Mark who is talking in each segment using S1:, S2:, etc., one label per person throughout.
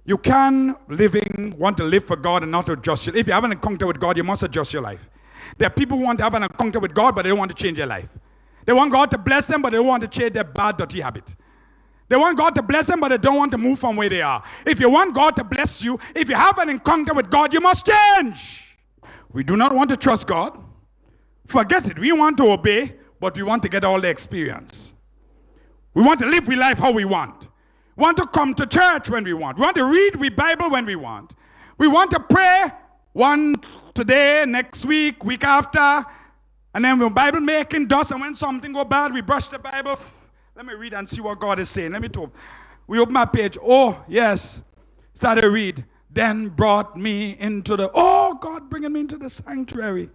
S1: You can want to live for God and not adjust your life. If you have an encounter with God, you must adjust your life. There are people who want to have an encounter with God, but they don't want to change their life. They want God to bless them, but they don't want to change their bad, dirty habit. They want God to bless them, but they don't want to move from where they are. If you want God to bless you, if you have an encounter with God, you must change. We do not want to trust God. Forget it. We want to obey, but we want to get all the experience. We want to live life how we want. We want to come to church when we want. We want to read the Bible when we want. We want to pray one today, next week, week after, and then we're Bible making dust, and when something go bad, we brush the Bible. Let me read and see what God is saying. Let me talk. We open my page. Oh, yes. Started to read. Then brought me into God bringing me into the sanctuary.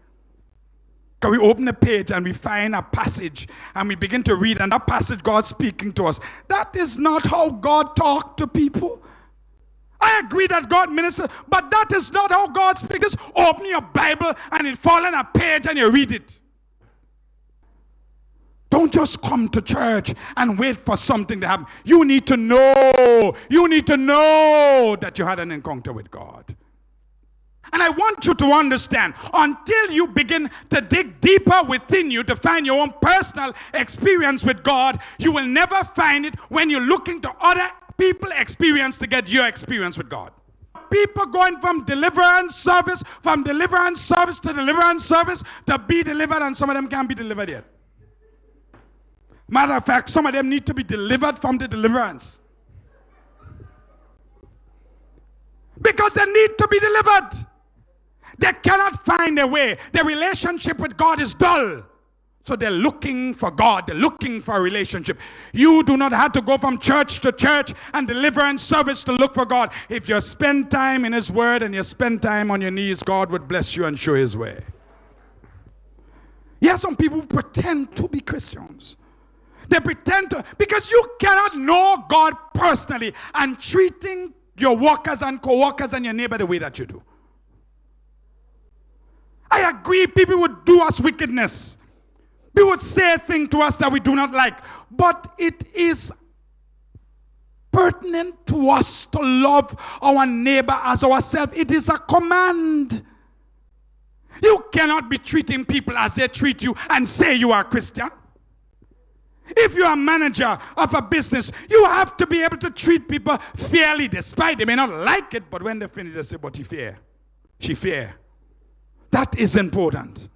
S1: Because we open the page and we find a passage and we begin to read, and that passage God's speaking to us. That is not how God talks to people. I agree that God ministers, but that is not how God speaks. Open your Bible and it falls on a page and you read it. Don't just come to church and wait for something to happen. You need to know. You need to know that you had an encounter with God. And I want you to understand, until you begin to dig deeper within you to find your own personal experience with God, you will never find it when you're looking to other people's experience to get your experience with God. People going from deliverance service to deliverance service to be delivered, and some of them can't be delivered yet. Matter of fact, some of them need to be delivered from the deliverance. Because they need to be delivered. They cannot find a way. Their relationship with God is dull. So they're looking for God. They're looking for a relationship. You do not have to go from church to church and deliverance service to look for God. If you spend time in His Word and you spend time on your knees, God would bless you and show His way. Yes, some people pretend to be Christians. They pretend to, because you cannot know God personally and treating your workers and co-workers and your neighbor the way that you do. I agree, people would do us wickedness. People would say things to us that we do not like. But it is pertinent to us to love our neighbor as ourselves. It is a command. You cannot be treating people as they treat you and say you are a Christian. If you are a manager of a business, you have to be able to treat people fairly, despite they may not like it, but when they finish, they say, but he fair. She fair. That is important.